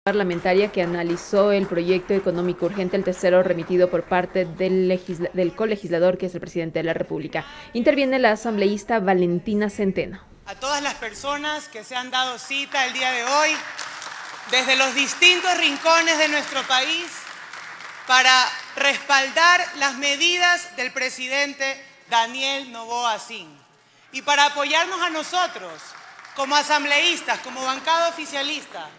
Parlamentaria que analizó el proyecto económico urgente, el tercero remitido por parte del colegislador, que es el presidente de la República. Interviene la asambleísta Valentina Centeno. A todas las personas que se han dado cita el día de hoy, desde los distintos rincones de nuestro país, para respaldar las medidas del presidente Daniel Noboa Sin y para apoyarnos a nosotros, como asambleístas, como bancada oficialista,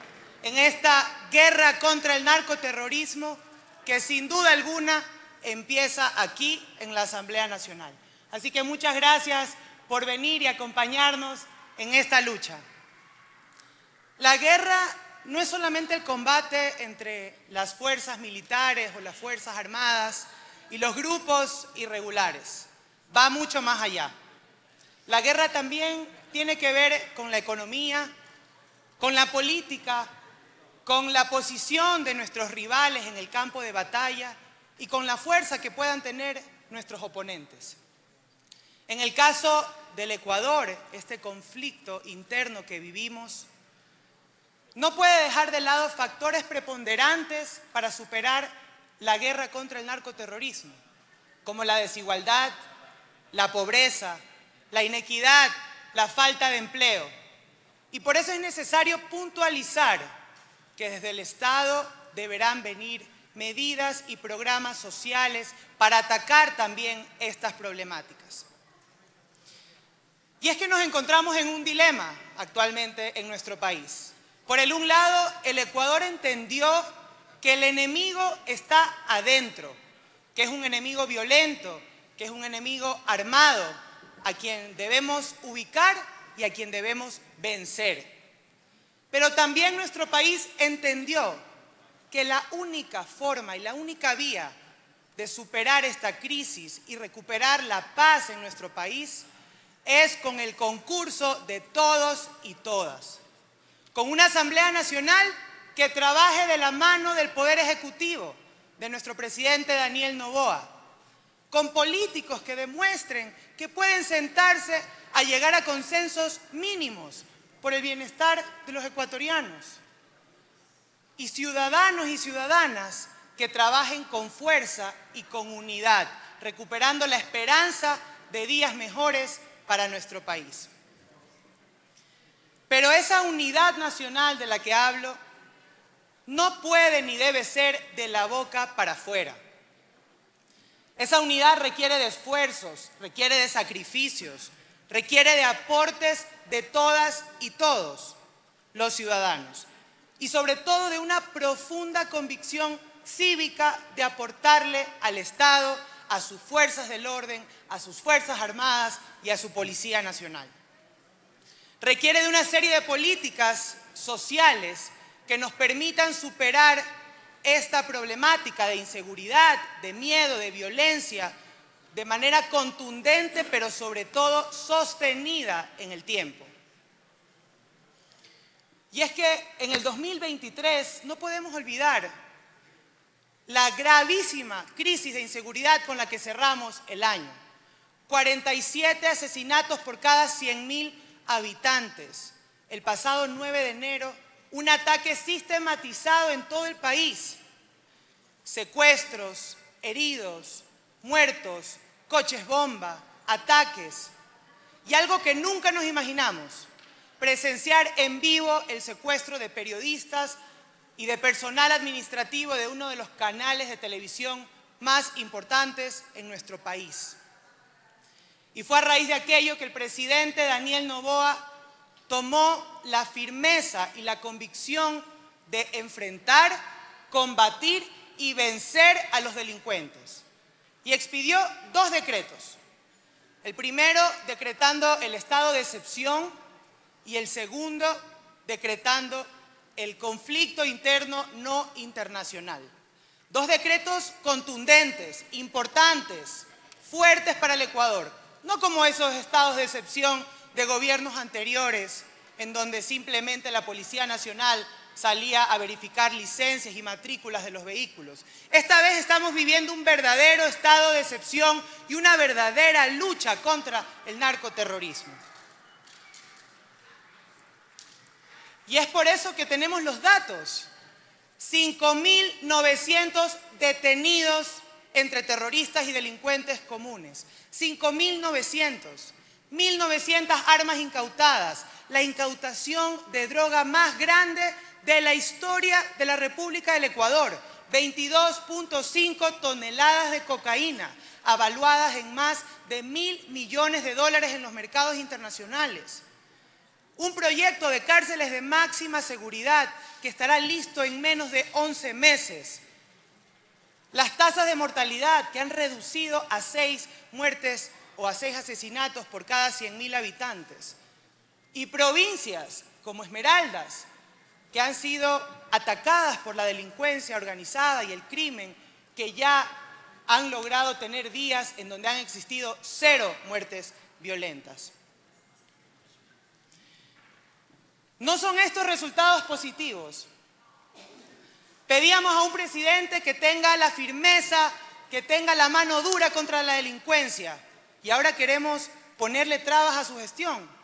en esta guerra contra el narcoterrorismo que sin duda alguna empieza aquí en la Asamblea Nacional. Así que muchas gracias por venir y acompañarnos en esta lucha. La guerra no es solamente el combate entre las fuerzas militares o las fuerzas armadas y los grupos irregulares. Va mucho más allá. La guerra también tiene que ver con la economía, con la política, con la posición de nuestros rivales en el campo de batalla y con la fuerza que puedan tener nuestros oponentes. En el caso del Ecuador, este conflicto interno que vivimos no puede dejar de lado factores preponderantes para superar la guerra contra el narcoterrorismo, como la desigualdad, la pobreza, la inequidad, la falta de empleo. Y por eso es necesario puntualizar que desde el Estado deberán venir medidas y programas sociales para atacar también estas problemáticas. Y es que nos encontramos en un dilema actualmente en nuestro país. Por el un lado, el Ecuador entendió que el enemigo está adentro, que es un enemigo violento, que es un enemigo armado, a quien debemos ubicar y a quien debemos vencer. Pero también nuestro país entendió que la única forma y la única vía de superar esta crisis y recuperar la paz en nuestro país es con el concurso de todos y todas, con una Asamblea Nacional que trabaje de la mano del Poder Ejecutivo, de nuestro presidente Daniel Noboa, con políticos que demuestren que pueden sentarse a llegar a consensos mínimos por el bienestar de los ecuatorianos, y ciudadanos y ciudadanas que trabajen con fuerza y con unidad, recuperando la esperanza de días mejores para nuestro país. Pero esa unidad nacional de la que hablo no puede ni debe ser de la boca para afuera. Esa unidad requiere de esfuerzos, requiere de sacrificios, requiere de aportes de todas y todos los ciudadanos y sobre todo de una profunda convicción cívica de aportarle al Estado, a sus fuerzas del orden, a sus fuerzas armadas y a su Policía Nacional. Requiere de una serie de políticas sociales que nos permitan superar esta problemática de inseguridad, de miedo, de violencia, de manera contundente, pero sobre todo sostenida en el tiempo. Y es que en el 2023 no podemos olvidar la gravísima crisis de inseguridad con la que cerramos el año. 47 asesinatos por cada 100.000 habitantes. El pasado 9 de enero, un ataque sistematizado en todo el país. Secuestros, heridos, muertos, coches bomba, ataques. Y algo que nunca nos imaginamos, presenciar en vivo el secuestro de periodistas y de personal administrativo de uno de los canales de televisión más importantes en nuestro país. Y fue a raíz de aquello que el presidente Daniel Noboa tomó la firmeza y la convicción de enfrentar, combatir y vencer a los delincuentes. Y expidió 2 decretos. El primero decretando el estado de excepción y el segundo decretando el conflicto interno no internacional. 2 decretos contundentes, importantes, fuertes para el Ecuador. No como esos estados de excepción de gobiernos anteriores, en donde simplemente la Policía Nacional salía a verificar licencias y matrículas de los vehículos. Esta vez estamos viviendo un verdadero estado de excepción y una verdadera lucha contra el narcoterrorismo. Y es por eso que tenemos los datos 5.900 detenidos entre terroristas y delincuentes comunes. 5.900. 1.900 armas incautadas. La incautación de droga más grande de la historia de la República del Ecuador. 22.5 toneladas de cocaína, avaluadas en más de $1.000 millones en los mercados internacionales. Un proyecto de cárceles de máxima seguridad que estará listo en menos de 11 meses. Las tasas de mortalidad que han reducido a 6 muertes o a 6 asesinatos por cada 100.000 habitantes. Y provincias como Esmeraldas, que han sido atacadas por la delincuencia organizada y el crimen, que ya han logrado tener días en donde han existido 0 muertes violentas. ¿No son estos resultados positivos? Pedíamos a un presidente que tenga la firmeza, que tenga la mano dura contra la delincuencia, y ahora queremos ponerle trabas a su gestión.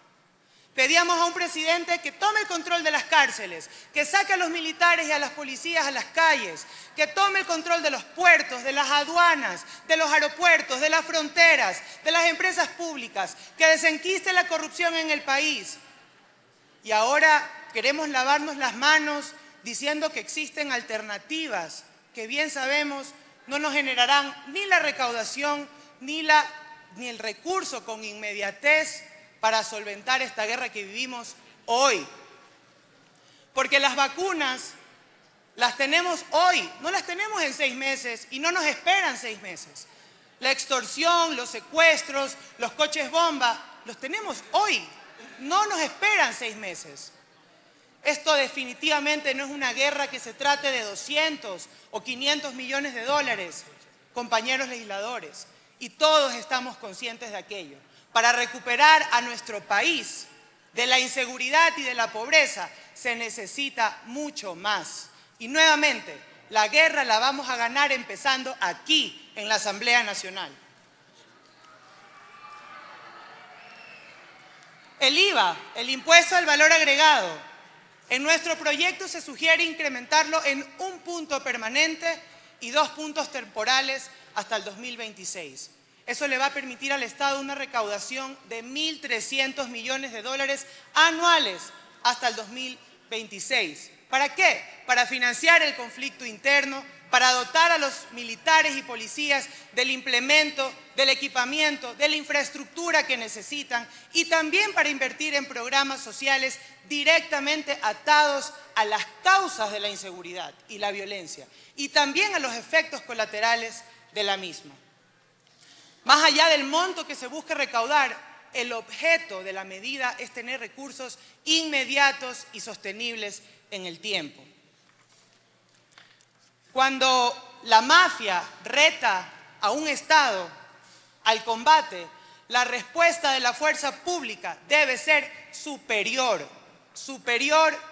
Pedíamos a un presidente que tome el control de las cárceles, que saque a los militares y a las policías a las calles, que tome el control de los puertos, de las aduanas, de los aeropuertos, de las fronteras, de las empresas públicas, que desenquiste la corrupción en el país. Y ahora queremos lavarnos las manos diciendo que existen alternativas que bien sabemos no nos generarán ni la recaudación ni el recurso con inmediatez para solventar esta guerra que vivimos hoy. Porque las vacunas las tenemos hoy, no las tenemos en 6 meses y no nos esperan 6 meses. La extorsión, los secuestros, los coches bomba, los tenemos hoy, no nos esperan 6 meses. Esto definitivamente no es una guerra que se trate de 200 o 500 millones de dólares, compañeros legisladores, y todos estamos conscientes de aquello. Para recuperar a nuestro país de la inseguridad y de la pobreza se necesita mucho más. Y nuevamente, la guerra la vamos a ganar empezando aquí, en la Asamblea Nacional. El IVA, el impuesto al valor agregado. En nuestro proyecto se sugiere incrementarlo en 1 punto permanente y 2 puntos temporales hasta el 2026. Eso le va a permitir al Estado una recaudación de 1.300 millones de dólares anuales hasta el 2026. ¿Para qué? Para financiar el conflicto interno, para dotar a los militares y policías del implemento, del equipamiento, de la infraestructura que necesitan, y también para invertir en programas sociales directamente atados a las causas de la inseguridad y la violencia, y también a los efectos colaterales de la misma. Más allá del monto que se busque recaudar, el objeto de la medida es tener recursos inmediatos y sostenibles en el tiempo. Cuando la mafia reta a un Estado al combate, la respuesta de la fuerza pública debe ser superior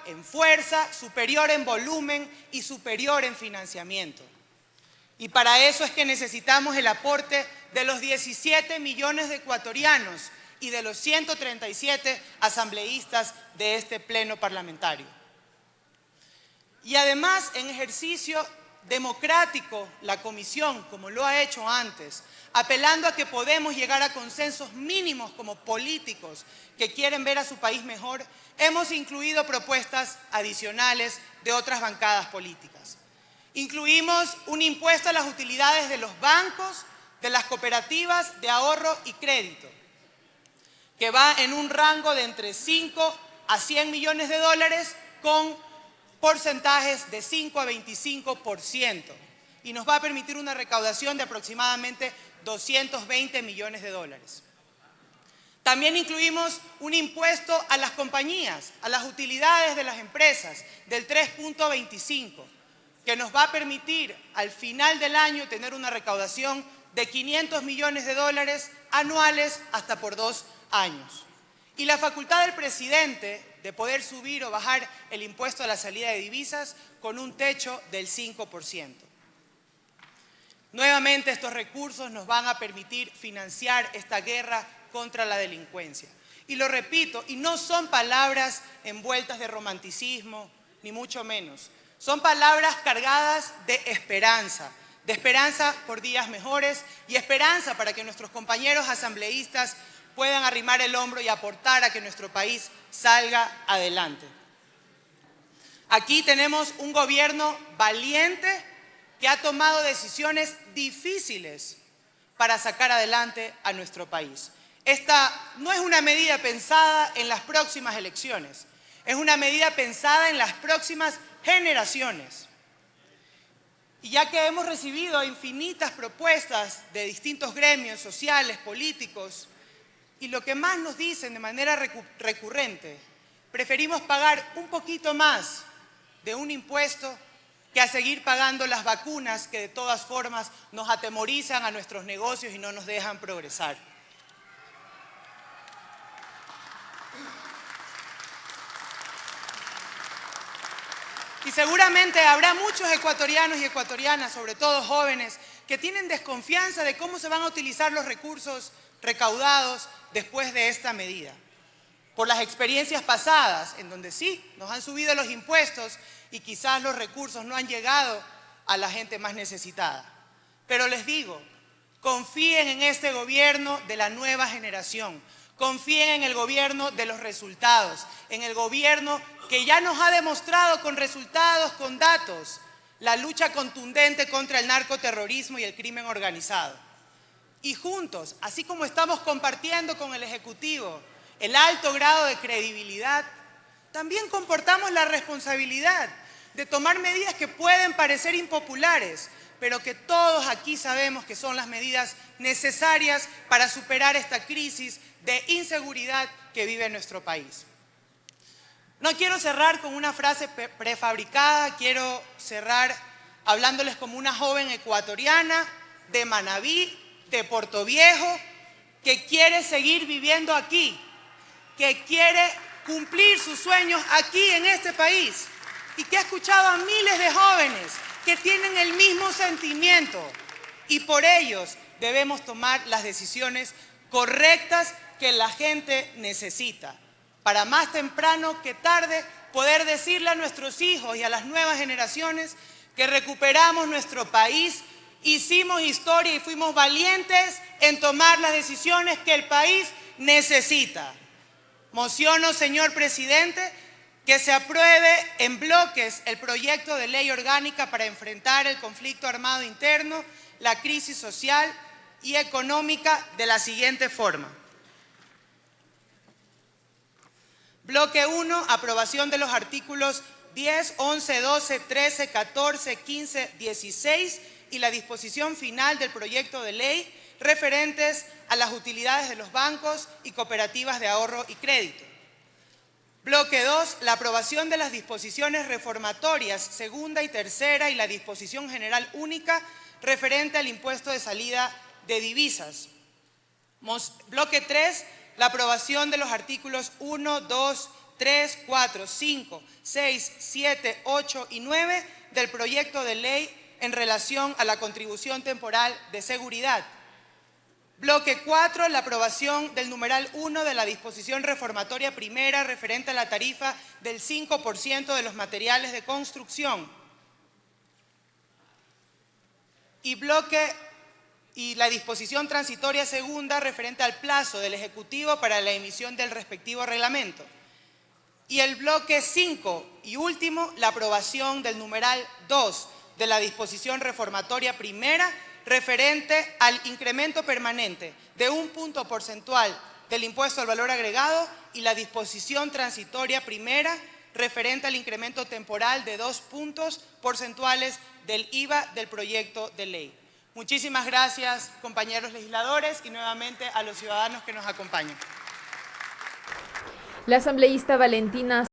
en fuerza, superior en volumen y superior en financiamiento. Y para eso es que necesitamos el aporte de los 17 millones de ecuatorianos y de los 137 asambleístas de este pleno parlamentario. Y además, en ejercicio democrático, la Comisión, como lo ha hecho antes, apelando a que podemos llegar a consensos mínimos como políticos que quieren ver a su país mejor, hemos incluido propuestas adicionales de otras bancadas políticas. Incluimos un impuesto a las utilidades de los bancos, de las cooperativas de ahorro y crédito, que va en un rango de entre 5 a 100 millones de dólares con porcentajes de 5 a 25%, y nos va a permitir una recaudación de aproximadamente 220 millones de dólares. También incluimos un impuesto a las compañías, a las utilidades de las empresas, del 3.25%, que nos va a permitir al final del año tener una recaudación de 500 millones de dólares anuales hasta por 2 años. Y la facultad del presidente de poder subir o bajar el impuesto a la salida de divisas con un techo del 5%. Nuevamente, estos recursos nos van a permitir financiar esta guerra contra la delincuencia. Y lo repito, y no son palabras envueltas de romanticismo, ni mucho menos. Son palabras cargadas de esperanza por días mejores y esperanza para que nuestros compañeros asambleístas puedan arrimar el hombro y aportar a que nuestro país salga adelante. Aquí tenemos un gobierno valiente que ha tomado decisiones difíciles para sacar adelante a nuestro país. Esta no es una medida pensada en las próximas elecciones, es una medida pensada en las próximas generaciones. Y ya que hemos recibido infinitas propuestas de distintos gremios sociales, políticos, y lo que más nos dicen de manera recurrente, preferimos pagar un poquito más de un impuesto que a seguir pagando las vacunas que de todas formas nos atemorizan a nuestros negocios y no nos dejan progresar. Y seguramente habrá muchos ecuatorianos y ecuatorianas, sobre todo jóvenes, que tienen desconfianza de cómo se van a utilizar los recursos recaudados después de esta medida. Por las experiencias pasadas, en donde sí, nos han subido los impuestos y quizás los recursos no han llegado a la gente más necesitada. Pero les digo, confíen en este gobierno de la nueva generación, confíen en el gobierno de los resultados, en el gobierno que ya nos ha demostrado con resultados, con datos, la lucha contundente contra el narcoterrorismo y el crimen organizado. Y juntos, así como estamos compartiendo con el Ejecutivo el alto grado de credibilidad, también comportamos la responsabilidad de tomar medidas que pueden parecer impopulares, pero que todos aquí sabemos que son las medidas necesarias para superar esta crisis de inseguridad que vive nuestro país. No quiero cerrar con una frase prefabricada, quiero cerrar hablándoles como una joven ecuatoriana de Manabí, de Portoviejo, que quiere seguir viviendo aquí, que quiere cumplir sus sueños aquí en este país y que ha escuchado a miles de jóvenes que tienen el mismo sentimiento y por ellos debemos tomar las decisiones correctas que la gente necesita para más temprano que tarde poder decirle a nuestros hijos y a las nuevas generaciones que recuperamos nuestro país, hicimos historia y fuimos valientes en tomar las decisiones que el país necesita. Mociono, señor presidente, que se apruebe en bloques el proyecto de ley orgánica para enfrentar el conflicto armado interno, la crisis social y económica de la siguiente forma. Bloque 1, aprobación de los artículos 10, 11, 12, 13, 14, 15, 16 y la disposición final del proyecto de ley referentes a las utilidades de los bancos y cooperativas de ahorro y crédito. Bloque 2, la aprobación de las disposiciones reformatorias segunda y tercera y la disposición general única referente al impuesto de salida de divisas. Bloque 3, la aprobación de los artículos 1, 2, 3, 4, 5, 6, 7, 8 y 9 del proyecto de ley en relación a la contribución temporal de seguridad. Bloque 4, la aprobación del numeral 1 de la disposición reformatoria primera referente a la tarifa del 5% de los materiales de construcción. Y la disposición transitoria segunda referente al plazo del Ejecutivo para la emisión del respectivo reglamento. Y el bloque 5 y último, la aprobación del numeral 2 de la disposición reformatoria primera referente al incremento permanente de 1 punto porcentual del impuesto al valor agregado y la disposición transitoria primera referente al incremento temporal de 2 puntos porcentuales del IVA del proyecto de ley. Muchísimas gracias, compañeros legisladores, y nuevamente a los ciudadanos que nos acompañan. La asambleísta Valentina